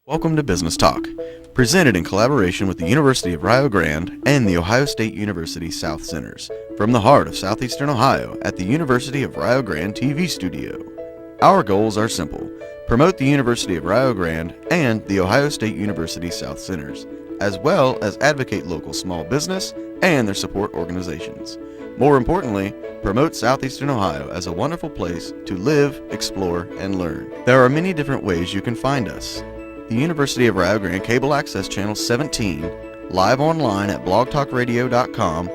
Welcome to Business Talk, presented in collaboration with the University of Rio Grande and the Ohio State University South Centers, from the heart of southeastern Ohio at the University of Rio Grande TV studio. Our goals are simple: promote the University of Rio Grande and the Ohio State University South Centers, as well as advocate local small business and their support organizations. More importantly, promote southeastern Ohio as a wonderful place to live, explore, and learn. There are many different ways you can find us. The University of Rio Grande Cable Access Channel 17, live online at blogtalkradio.com,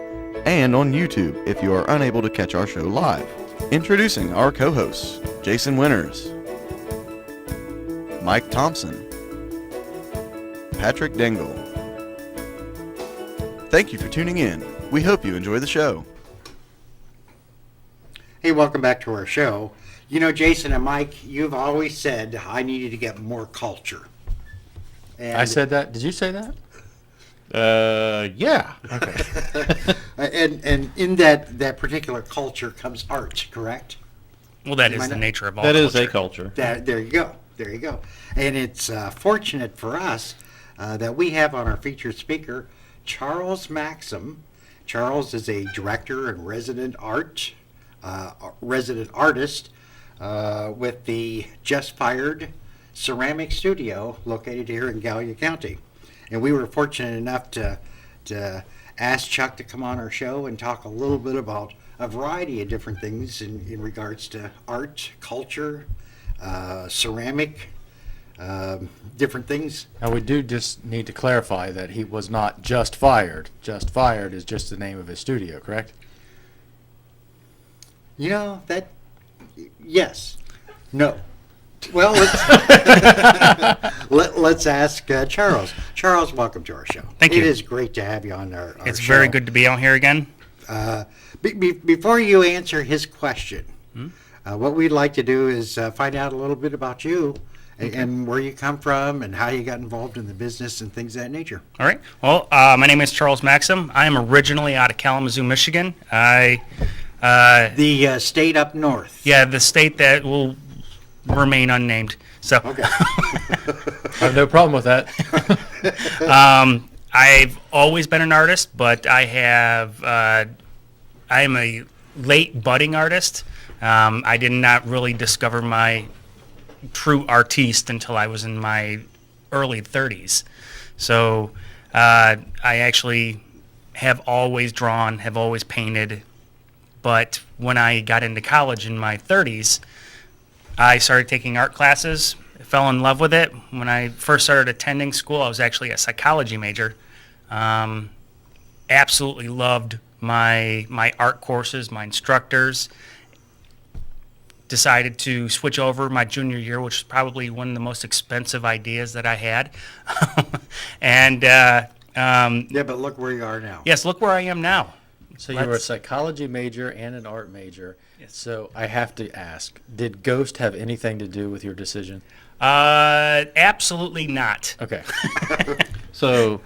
and on YouTube if you are unable to catch our show live. Introducing our co-hosts, Jason Winters, Mike Thompson, Patrick Dengel. Thank you for tuning in. We hope you enjoy the show. Hey, welcome back to our show. You know, Jason and Mike, you've always said I needed to get more culture. And I said that. Did you say that? Yeah. Okay. and in that particular culture comes art, correct? Well, that Am is I the not- nature of all That culture. is a culture. There you go. There you go. And it's fortunate for us that we have on our featured speaker, Charles Maxam. Charles is a director and resident artist with the Just Fired Ceramic Studio located here in Gallia County. And we were fortunate enough to ask Chuck to come on our show and talk a little bit about a variety of different things in regards to art, culture, ceramic, different things. Now, we do just need to clarify that he was not just fired. Just Fired is just the name of his studio, correct? You know, yes. No. Well, let's ask Charles. Charles, welcome to our show. Thank you. It is great to have you on our It's show. very good to be out here again. Before you answer his question, what we'd like to do is find out a little bit about you and where you come from and how you got involved in the business and things of that nature. All right. Well, my name is Charles Maxam. I am originally out of Kalamazoo, Michigan. The state up north. Yeah, the state that will remain unnamed. So, Okay. I have no problem with that. I've always been an artist, but I am a late budding artist. I did not really discover my true artiste until I was in my early 30s. So I actually have always drawn, have always painted, but when I got into college in my 30s, I started taking art classes, fell in love with it. When I first started attending school, I was actually a psychology major. Absolutely loved my art courses, my instructors. Decided to switch over my junior year, which was probably one of the most expensive ideas that I had. And Yeah, but look where you are now. yes, look where I am now. So you were a psychology major and an art major. Yes. So I have to ask, did Ghost have anything to do with your decision? Absolutely not. Okay. So,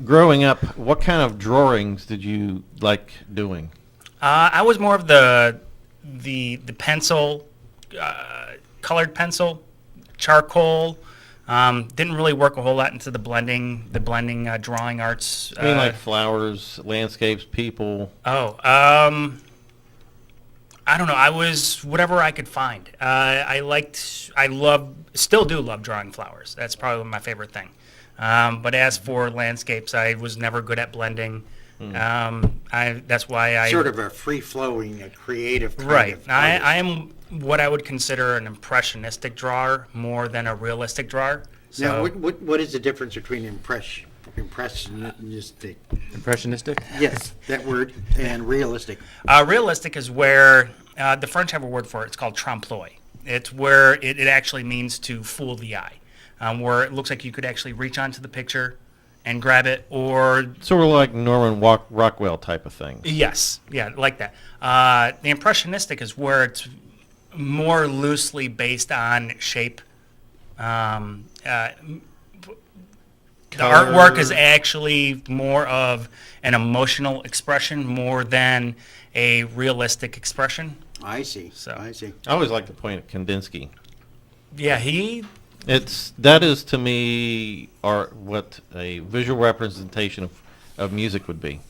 growing up, what kind of drawings did you like doing? I was more of the pencil, colored pencil, charcoal. Didn't really work a whole lot into the blending drawing arts. I mean, like flowers, landscapes, people. I don't know. I was whatever I could find. Still do love drawing flowers. That's probably my favorite thing. But as for landscapes, I was never good at blending. That's why I Sort of a free-flowing, creative kind right. of I artist. am what I would consider an impressionistic drawer more than a realistic drawer. Now, So what is the difference between impressionistic, Impressionistic? yes, that word, and realistic? realistic is where the French have a word for it. It's called trompe-l'oeil. It's where it actually means to fool the eye, where it looks like you could actually reach onto the picture and grab it, or Sort of like Norman Rockwell type of thing. yes, yeah, like that. The impressionistic is where it's more loosely based on shape. The artwork is actually more of an emotional expression more than a realistic expression. I see. So- I see. I always like to point at Kandinsky. Yeah, he That is to me art, what a visual representation of music would be.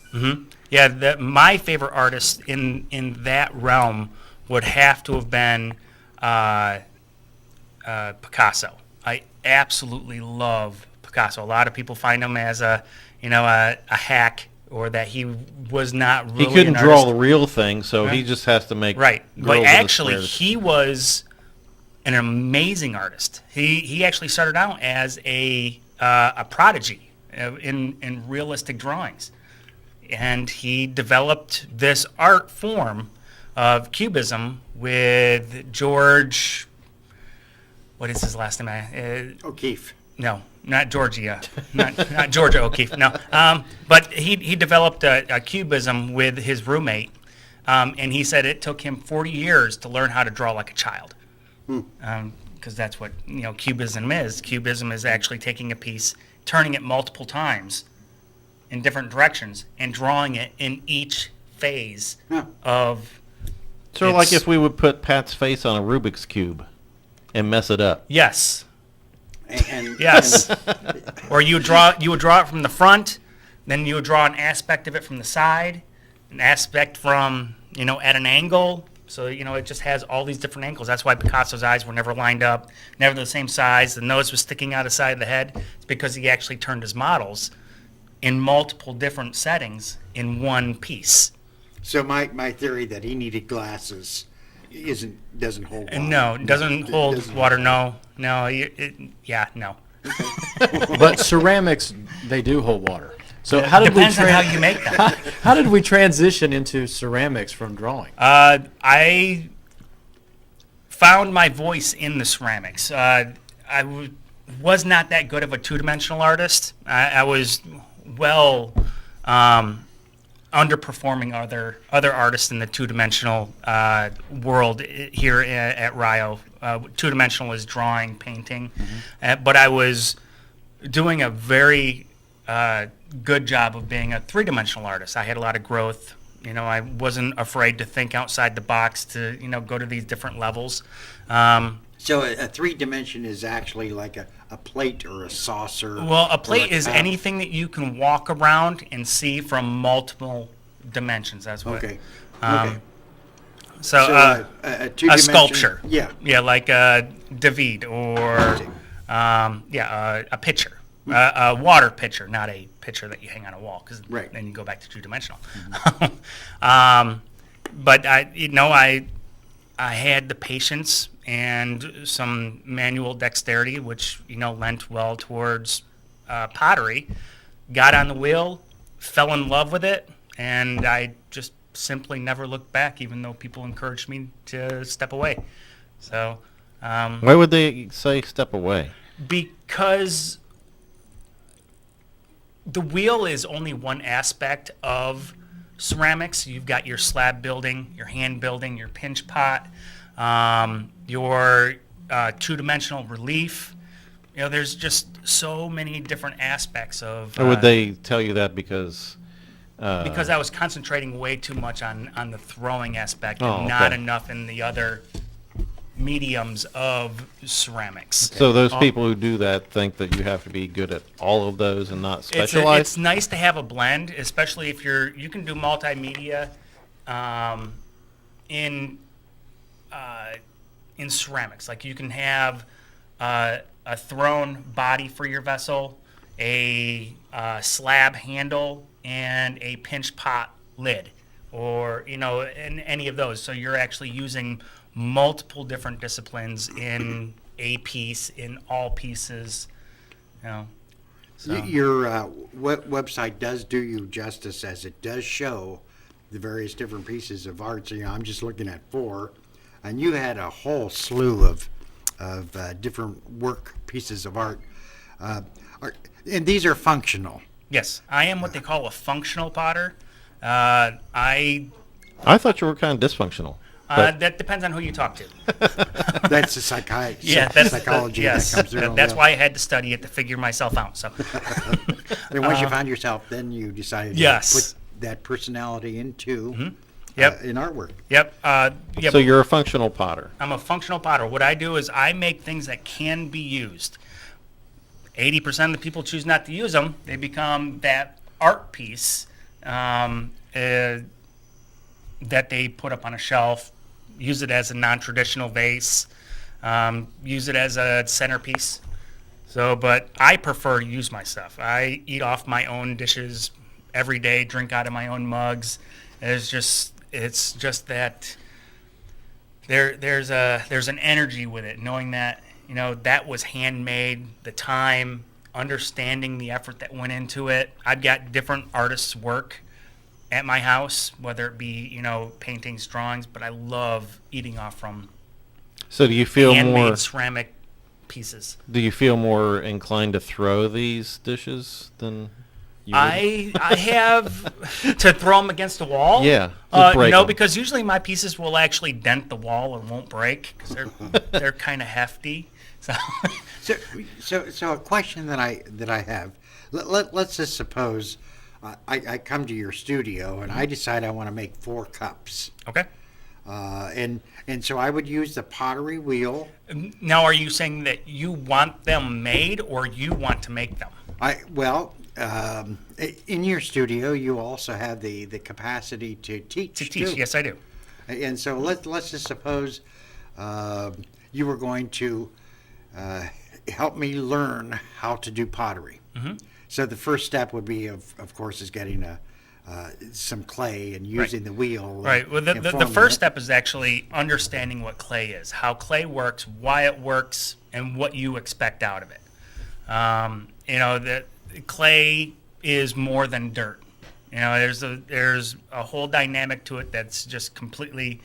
Yeah, my favorite artist in that realm would have to have been Picasso. I absolutely love Picasso. A lot of people find him as a hack, or that he was not really He couldn't an draw artist. the real thing, so he just has to make Right, girls but in the actually squares. he was an amazing artist. He actually started out as a prodigy in realistic drawings, and he developed this art form of cubism with George. What is his last name? O'Keefe. No, not Georgia, not Georgia O'Keeffe. No, but he developed a cubism with his roommate, and he said it took him 40 years to learn how to draw like a child, because that's what cubism is. Cubism is actually taking a piece, turning it multiple times in different directions, and drawing it in each phase of. So like if we would put Pat's face on a Rubik's Cube and mess it up. Yes. And Yes. Or you would draw it from the front, then you would draw an aspect of it from the side, an aspect from, at an angle. So, it just has all these different angles. That's why Picasso's eyes were never lined up, never the same size. The nose was sticking out the side of the head. It's because he actually turned his models in multiple different settings in one piece. So my theory that he needed glasses doesn't hold water. No, it doesn't hold water. No. No. But ceramics, they do hold water. So how did Depends we on how you make them. how did we transition into ceramics from drawing? I found my voice in the ceramics. Was not that good of a two-dimensional artist. I was underperforming other artists in the two-dimensional world here at Rio. Two-dimensional is drawing, painting, but I was doing a very good job of being a three-dimensional artist. I had a lot of growth. I wasn't afraid to think outside the box to go to these different levels. So a 3-dimension is actually like a plate or a saucer. Well, a or plate is cup. anything that you can walk around and see from multiple dimensions. That's what. Okay. Um, Okay. So, a a 2-dimension sculpture. Yeah. Yeah, like David or a pitcher, a water pitcher, not a pitcher that you hang on a wall, because Right. then you go back to two-dimensional. But I had the patience and some manual dexterity, which lent well towards pottery. Got on the wheel, fell in love with it, and I just simply never looked back, even though people encouraged me to step away. So, Why would they say step away? because the wheel is only one aspect of ceramics. You've got your slab building, your hand building, your pinch pot, your two-dimensional relief. There's just so many different aspects of. Or would they tell you that because? Because I was concentrating way too much on the throwing aspect Oh, and not okay. enough in the other mediums of ceramics. So those people who do that think that you have to be good at all of those and not specialize? It's nice to have a blend, especially if you can do multimedia in ceramics. Like you can have a thrown body for your vessel, a slab handle, and a pinch pot lid, or in any of those. So you're actually using multiple different disciplines in a piece, in all pieces. So. Your website does do you justice, as it does show the various different pieces of art. So I'm just looking at 4, and you had a whole slew of different work pieces of art, and these are functional. Yes, I am what they call a functional potter. I I thought you were kind of dysfunctional. that depends on who you talk to. That's the psychology yes, that comes through. that's why I had to study it to figure myself out. So, And once you found yourself, then you decided Yes. to put that personality into Yep. in artwork. Yep. So you're a functional potter. I'm a functional potter. What I do is I make things that can be used. 80% of the people choose not to use them. They become that art piece that they put up on a shelf, use it as a non-traditional vase, use it as a centerpiece. So, but I prefer to use my stuff. I eat off my own dishes every day, drink out of my own mugs. It's just that there's an energy with it, knowing that, you know, that was handmade, the time, understanding the effort that went into it. I've got different artists' work at my house, whether it be, you know, paintings, drawings, but I love eating off from So do you feel handmade more? ceramic pieces. Do you feel more inclined to throw these dishes than you would? I have to throw them against the wall. Yeah, just break no, 'em. because usually my pieces will actually dent the wall or won't break because they're kind of hefty. So So a question that I have. Let's just suppose I come to your studio and I decide I want to make 4 cups. okay. And so I would use the pottery wheel. Now, are you saying that you want them made or you want to make them? In your studio, you also have the capacity to teach. To teach, too. yes, I do. And so let's just suppose you were going to help me learn how to do pottery. Mm-hmm. So the first step would be, of course, is getting some clay and using the wheel. Right. Well, the forming first it. step is actually understanding what clay is, how clay works, why it works, and what you expect out of it. You know, that clay is more than dirt. You know, there's a whole dynamic to it that's just completely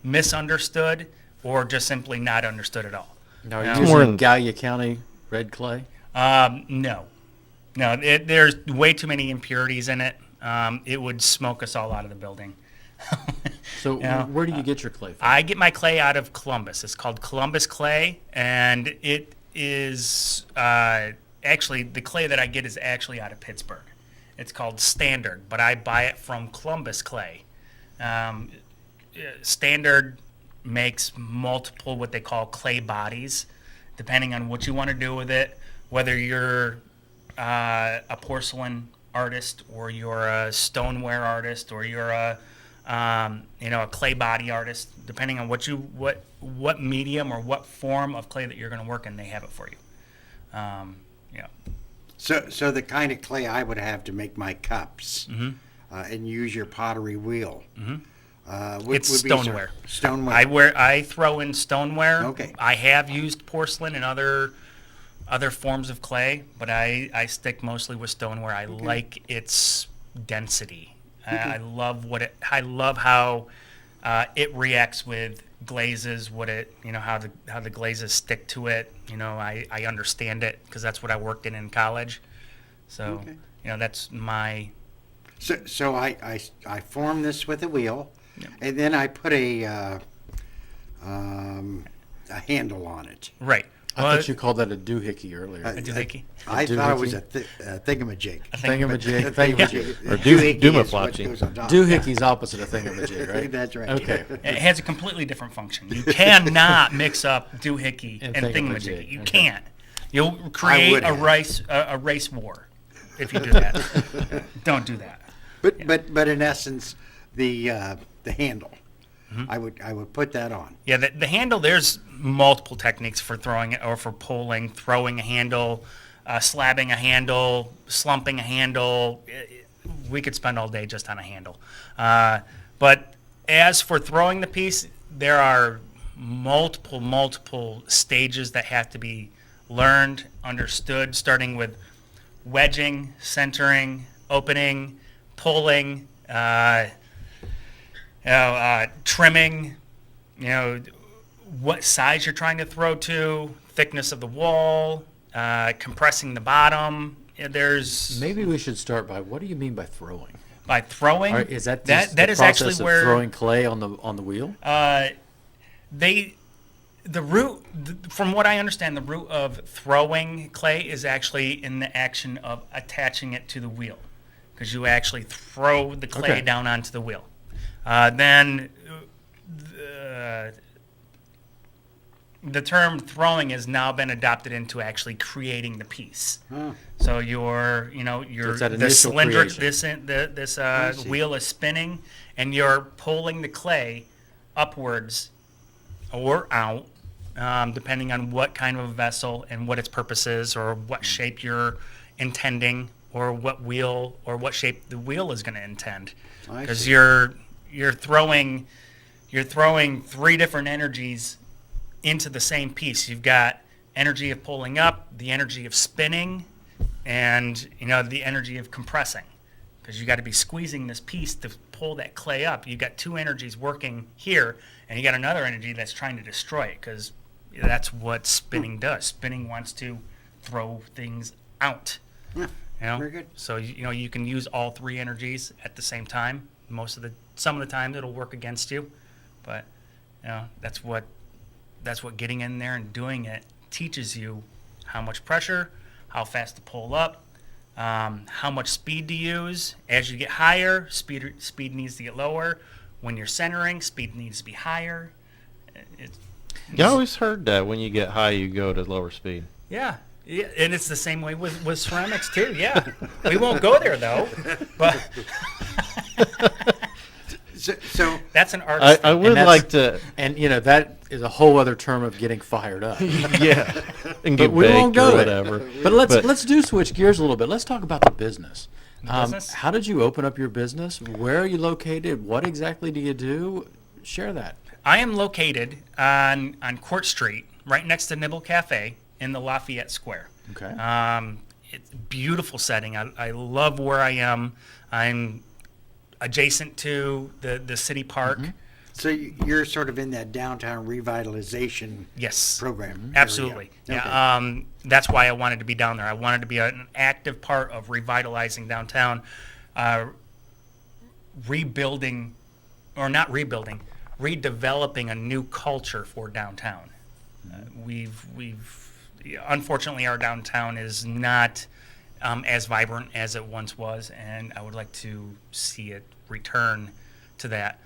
misunderstood or just simply not understood at all. Now, are No. you More using in- Gallia County red clay? No. There's way too many impurities in it. It would smoke us all out of the building. So Yeah. where do you get your clay from? I get my clay out of Columbus. It's called Columbus clay, and it is actually the clay that I get is actually out of Pittsburgh. It's called Standard, but I buy it from Columbus clay. Standard makes multiple what they call clay bodies, depending on what you want to do with it. Whether you're a porcelain artist, or you're a stoneware artist, or you're a clay body artist, depending on what medium or what form of clay that you're going to work in, they have it for you. Yeah. So the kind of clay I would have to make my cups and use your pottery wheel. It's would be stoneware. Stoneware. I throw in stoneware. Okay. I have used porcelain and other forms of clay, but I stick mostly with stoneware. I like its density. I love how it reacts with glazes. How the glazes stick to it. I understand it because that's what I worked in college. So Okay. that's my. So I form this with a wheel, and then I put a handle on it. Right. I thought you called that a doohickey earlier. A doohickey. I A thought it was doohickey? a thingamajig. Thingamajig. Thingamajig. Or Doohickey is what doomaflachi. goes on top. Doohickey's opposite of thingamajig, right? That's right. Okay. It has a completely different function. You cannot mix up doohickey And and thingamajig. thingamajig. You Okay. can't. You'll create would a have. race war if you do that. Don't do that. But in essence, the handle, I would put that on. Yeah, the handle. There's multiple techniques for throwing it or for pulling, throwing a handle, slabbing a handle, slumping a handle. We could spend all day just on a handle. But as for throwing the piece, there are multiple stages that have to be learned, understood, starting with wedging, centering, opening, pulling, trimming, what size you're trying to throw to, thickness of the wall, compressing the bottom. There's Maybe we should start by, what do you mean by throwing? by throwing. Is that just that the is process actually of where throwing clay on the wheel? The root, from what I understand, the root of throwing clay is actually in the action of attaching it to the wheel, because you actually throw the clay Okay. down onto the wheel. Then the term throwing has now been adopted into actually creating the piece. Oh, So your it's that the initial cylinder, creation. this I see. wheel is spinning, and you're pulling the clay upwards or out, depending on what kind of a vessel and what its purpose is, or what shape you're intending, or what wheel or what shape the wheel is going to intend. I Because see. you're throwing three different energies into the same piece. You've got energy of pulling up, the energy of spinning, and the energy of compressing. Because you got to be squeezing this piece to pull that clay up. You got two energies working here, and you got another energy that's trying to destroy it. Because that's what spinning does. Spinning wants to throw things out. Yeah, very good. So you can use all three energies at the same time. Some of the time it'll work against you, but that's what getting in there and doing it teaches you: how much pressure, how fast to pull up, how much speed to use. As you get higher, speed needs to get lower. When you're centering, speed needs to be higher. You always heard that when you get high, you go to lower speed. Yeah, and it's the same way with ceramics too. Yeah, we won't go there though, but So that's an artist. I would that's- like to, And that is a whole other term of getting fired up. yeah, and But get we won't baked or go there. whatever. But let's do switch gears a little bit. Let's talk about the business. Business? How did you open up your business? Where are you located? What exactly do you do? Share that. I am located on Court Street, right next to Nibble Cafe in the Lafayette Square. Okay. It's a beautiful setting. I love where I am. I'm adjacent to the city park. So you're sort of in that downtown revitalization Yes. program. Absolutely. area. Yeah. That's why I wanted to be down there. I wanted to be an active part of revitalizing downtown, rebuilding, or not rebuilding, redeveloping a new culture for downtown. Unfortunately, our downtown is not as vibrant as it once was, and I would like to see it return to that,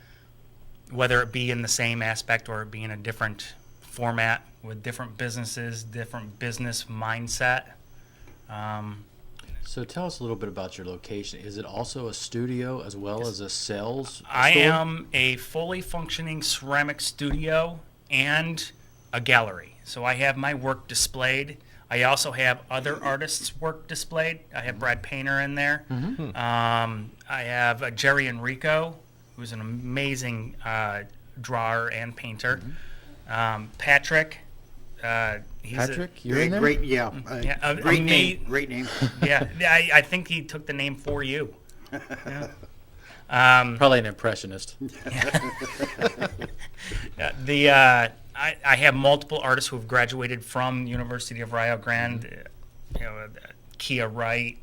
whether it be in the same aspect or it be in a different format with different businesses, different business mindset. So tell us a little bit about your location. Is it also a studio as well as a sales I store? am a fully functioning ceramic studio and a gallery. So I have my work displayed. I also have other artists' work displayed. I have Brad Painter in there. I have Jerry Enrico, who's an amazing drawer and painter. Patrick. He's Patrick, you're in there? Great, yeah. Yeah, Great me- name. Great name. Yeah, I think he took the name for you. Yeah. Probably an impressionist. I have multiple artists who have graduated from University of Rio Grande. Kia Wright,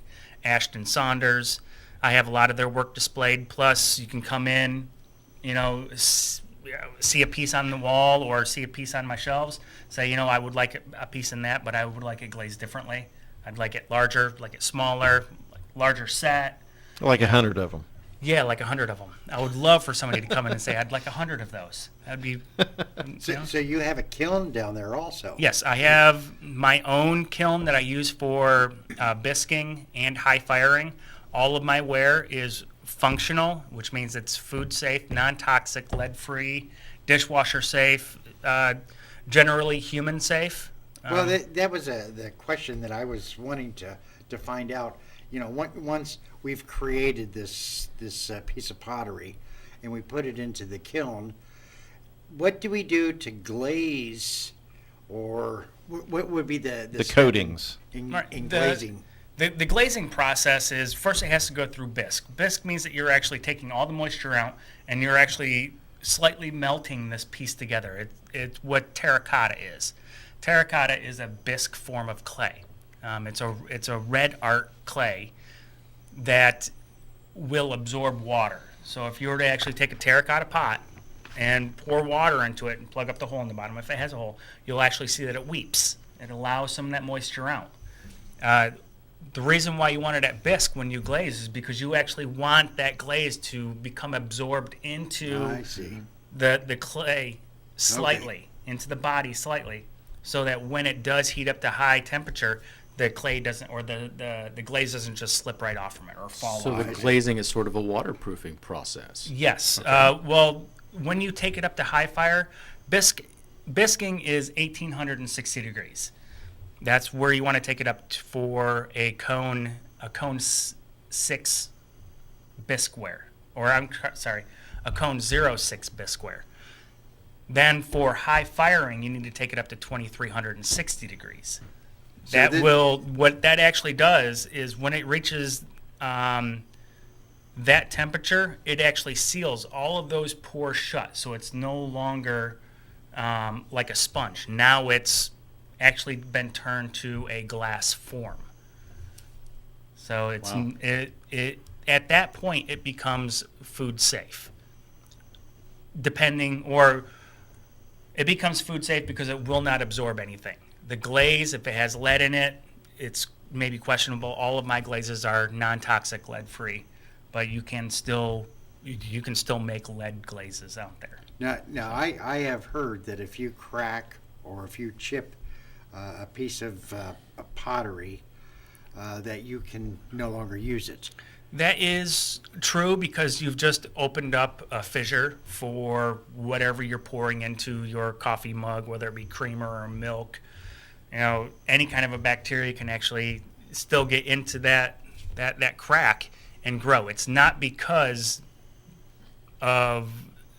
Ashton Saunders. I have a lot of their work displayed. Plus, you can come in, see a piece on the wall or see a piece on my shelves. Say, I would like a piece in that, but I would like it glazed differently. I'd like it larger, like it smaller, larger set. Like 100 of them. Yeah, like 100 of them. I would love for somebody to come in and say, I'd like 100 of those. That'd be. So you have a kiln down there also. Yes, I have my own kiln that I use for bisking and high firing. All of my ware is functional, which means it's food safe, non-toxic, lead-free, dishwasher safe, generally human safe. Well, that was the question that I was wanting to find out. Once we've created this piece of pottery and we put it into the kiln, what do we do to glaze, or what would be the step coatings. in Right, glazing? The glazing process is, first it has to go through bisque. Bisque means that you're actually taking all the moisture out and you're actually slightly melting this piece together. It's what terracotta is. Terracotta is a bisque form of clay. It's a red art clay that will absorb water. So if you were to actually take a terracotta pot and pour water into it and plug up the hole in the bottom, if it has a hole, you'll actually see that it weeps. It allows some of that moisture out. The reason why you want it at bisque when you glaze is because you actually want that glaze to become absorbed into I see. the clay slightly, into the body slightly, so that when it does heat up to high temperature, the clay doesn't, or the glaze doesn't just slip right off from it or fall So off. the glazing is sort of a waterproofing process. Yes. Well, when you take it up to high fire, bisquing is 1860 degrees. That's where you want to take it up for a cone 6 bisqueware, or a cone 06 bisqueware. Then for high firing, you need to take it up to 2360 degrees. What that actually does is when it reaches that temperature, it actually seals all of those pores shut. So it's no longer like a sponge. Now it's actually been turned to a glass form. So it's Wow. it at that point it becomes food safe. It becomes food safe because it will not absorb anything. The glaze, if it has lead in it, it's maybe questionable. All of my glazes are non-toxic, lead-free, but you can still make lead glazes out there. Now I have heard that if you crack or if you chip a piece of a pottery, that you can no longer use it. That is true because you've just opened up a fissure for whatever you're pouring into your coffee mug, whether it be creamer or milk. You know, any kind of a bacteria can actually still get into that crack and grow. It's not because of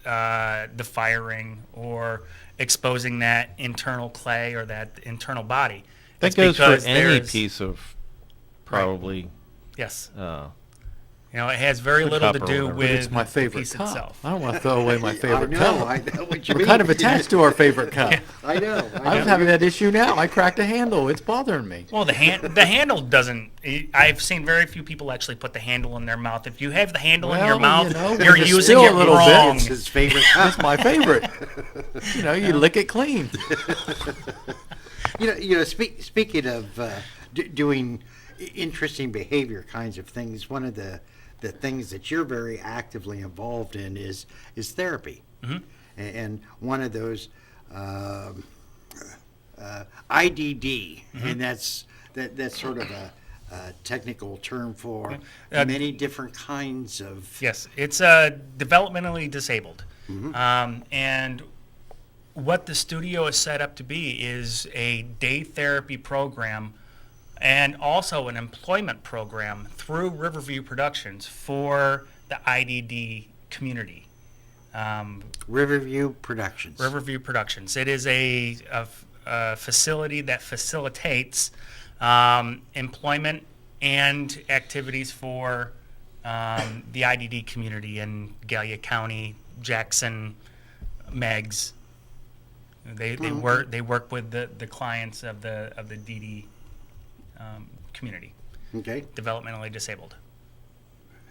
the firing or exposing that internal clay or that internal body. That It's goes for because any there's- piece of probably. Yes. Uh, You know, it has very Food little cup to or do whatever. with It's my the favorite piece cup. itself. I don't want to throw away my favorite I cup. know, I know what you We're mean. kind of attached to our favorite cup. I know. I'm having that issue now. I cracked a handle. It's bothering me. Well, the handle doesn't. I've seen very few people actually put the handle in their mouth. If you have the handle in your Well, mouth, you know, you're it's using still it a little bit. wrong. It's his favorite cup. It's my favorite. You lick it clean. Speaking of doing interesting behavior kinds of things, one of the things that you're very actively involved in is therapy, and one of those IDD, and that's sort of a technical term for many different kinds of. Yes, it's developmentally disabled, and what the studio is set up to be is a day therapy program and also an employment program through Riverview Productions for the IDD community. Riverview Productions. Riverview Productions. It is a facility that facilitates employment and activities for the IDD community in Gallia County, Jackson, Meigs. They work with the clients of the DD community, Okay. developmentally disabled.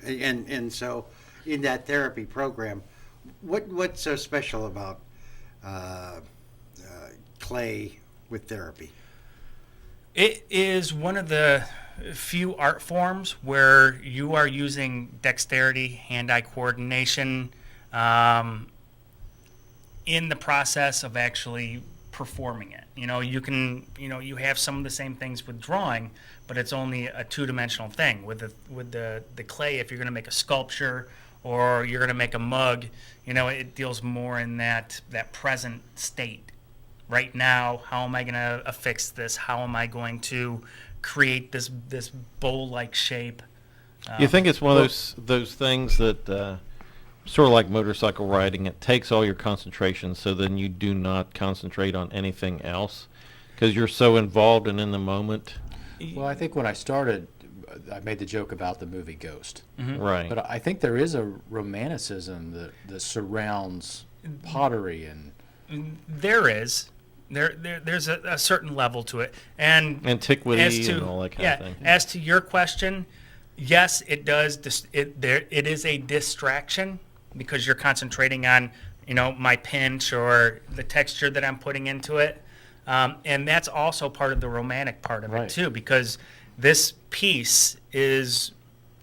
And so, in that therapy program, what's so special about clay with therapy? It is one of the few art forms where you are using dexterity, hand-eye coordination in the process of actually performing it. You have some of the same things with drawing, but it's only a two-dimensional thing. With the clay, if you're going to make a sculpture or you're going to make a mug, it deals more in that present state. Right now, how am I going to affix this? How am I going to create this bowl-like shape? you think it's one of those things that sort of like motorcycle riding, it takes all your concentration, so then you do not concentrate on anything else because you're so involved and in the moment. Well, I think when I started, I made the joke about the movie Ghost. Right. But I think there is a romanticism that surrounds pottery and There is. There's a certain level to it. And Antiquity as to, and all that kind yeah, of thing. As to your question, yes, it does. It is a distraction because you're concentrating on, my pinch or the texture that I'm putting into it. And that's also part of the romantic part of it Right. too, because this piece is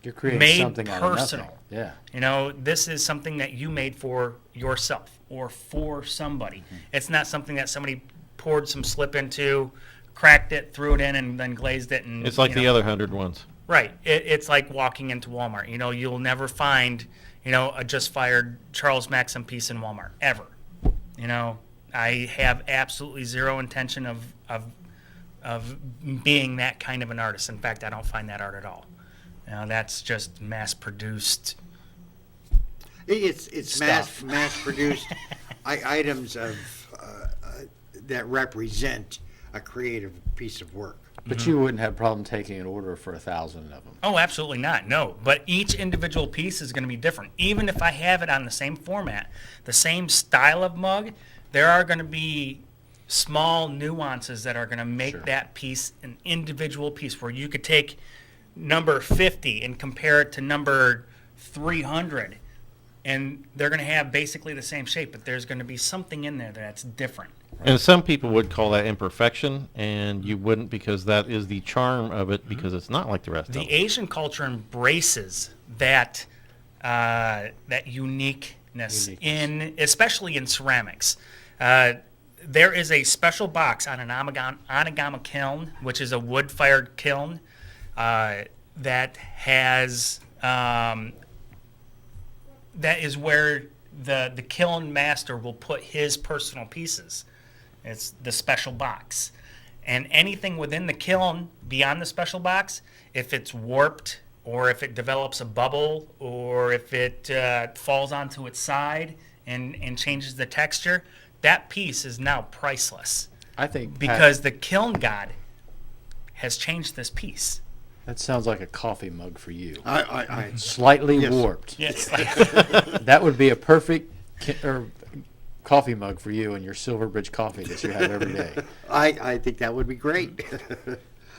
You're creating made something out of nothing. personal. Yeah. You know, this is something that you made for yourself or for somebody. It's not something that somebody poured some slip into, cracked it, threw it in, and then glazed it. And It's like you the know, other 100 ones. Right. It's like walking into Walmart. You know, you'll never find, you know, a just fired Charles Maxam piece in Walmart ever. You know, I have absolutely zero intention of being that kind of an artist. In fact, I don't find that art at all. You know, that's just mass produced. It's Stuff. mass produced items of that represent a creative piece of work. But you wouldn't have a problem taking an order for 1,000 of them. Oh, absolutely not. No, but each individual piece is going to be different. Even if I have it on the same format, the same style of mug, there are going to be small nuances that are going to make Sure. that piece an individual piece where you could take number 50 and compare it to number 300 and they're going to have basically the same shape, but there's going to be something in there that's different. And some people would call that imperfection, and you wouldn't, because that is the charm of it, because it's not like the rest of The them. Asian culture embraces that that uniqueness in, especially in ceramics. There is a special box on an Onigama kiln, which is a wood-fired kiln that has that is where the kiln master will put his personal pieces. It's the special box. And anything within the kiln beyond the special box, if it's warped or if it develops a bubble or if it falls onto its side and changes the texture, that piece is now priceless I think because the kiln god has changed this piece. that sounds like a coffee mug for you. I Slightly Yes. warped. Yes. That would be a perfect coffee mug for you and your Silverbridge coffee that you have every day. I think that would be great.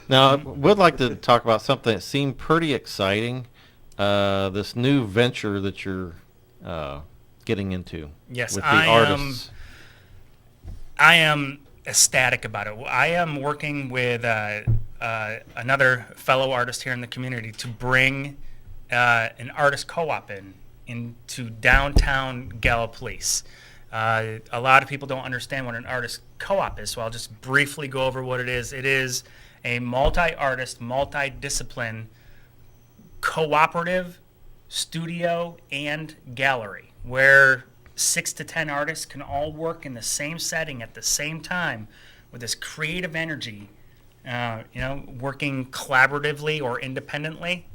Now, I would like to talk about something that seemed pretty exciting, this new venture that you're getting into Yes, with the I artists. I am ecstatic about it. I am working with another fellow artist here in the community to bring an artist co-op into downtown Gallipolis. A lot of people don't understand what an artist co-op is, so I'll just briefly go over what it is. It is a multi-artist, multi-discipline, cooperative studio and gallery where 6 to 10 artists can all work in the same setting at the same time with this creative energy, working collaboratively or independently.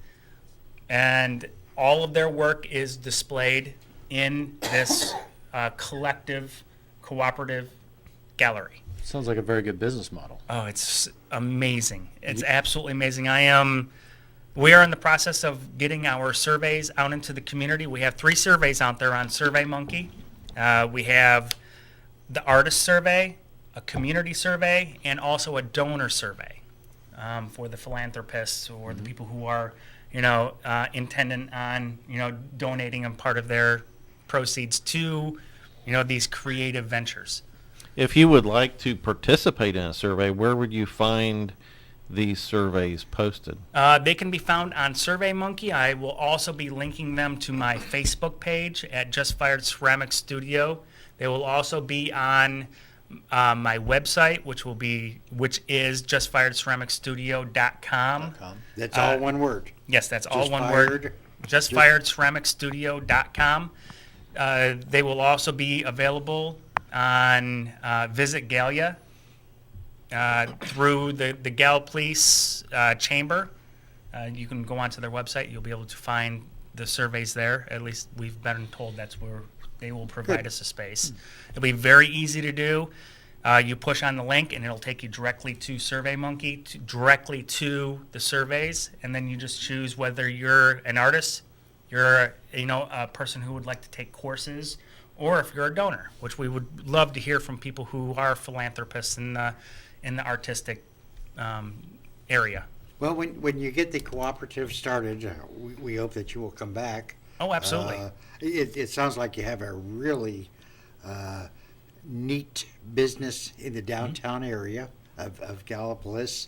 And all of their work is displayed in this collective, cooperative gallery. Sounds like a very good business model. Oh, it's amazing. It's absolutely amazing. We are in the process of getting our surveys out into the community. We have 3 surveys out there on SurveyMonkey. We have the artist survey, a community survey, and also a donor survey for the philanthropists or the people who are, intending on, donating a part of their proceeds to, these creative ventures. If you would like to participate in a survey, where would you find these surveys posted? They can be found on SurveyMonkey. I will also be linking them to my Facebook page at Just Fired Ceramic Studio. They will also be on my website, which is justfiredceramicstudio.com. That's all one word. Yes, that's all Just one Fired. word. Justfiredceramicstudio.com. They will also be available on Visit Gallia through the Gallipolis Chamber. You can go onto their website. You'll be able to find the surveys there. At least we've been told that's where they will provide us a space. It'll be very easy to do. You push on the link and it'll take you directly to SurveyMonkey, directly to the surveys, and then you just choose whether you're an artist, you're a person who would like to take courses, or if you're a donor, which we would love to hear from people who are philanthropists in the artistic area. Well, when you get the cooperative started, we hope that you will come back. Oh, absolutely. It sounds like you have a really neat business in the downtown area of Gallipolis.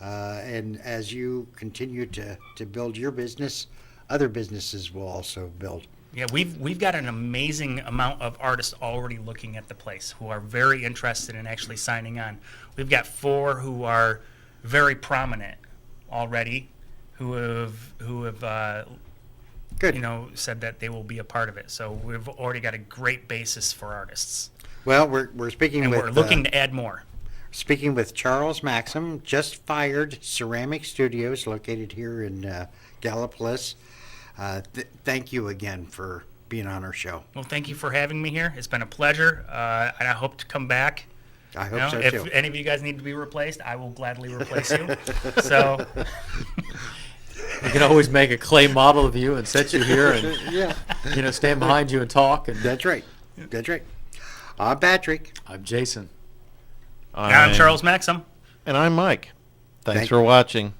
And as you continue to build your business, other businesses will also build. Yeah, we've got an amazing amount of artists already looking at the place who are very interested in actually signing on. We've got 4 who are very prominent already, who have Good. said that they will be a part of it. So we've already got a great basis for artists, Well, we're speaking and with we're looking to add more. speaking with Charles Maxam, Just Fired Ceramic Studios, located here in Gallipolis. Thank you again for being on our show. Well, thank you for having me here. It's been a pleasure, and I hope to come back. I hope so if too. any of you guys need to be replaced, I will gladly replace you. So, We can always make a clay model of you and set you here and, Yeah, stand behind you and talk. And that's right. That's right. I'm Patrick. I'm Jason. I'm Charles Maxam. And I'm Mike. Thanks Thank- for watching.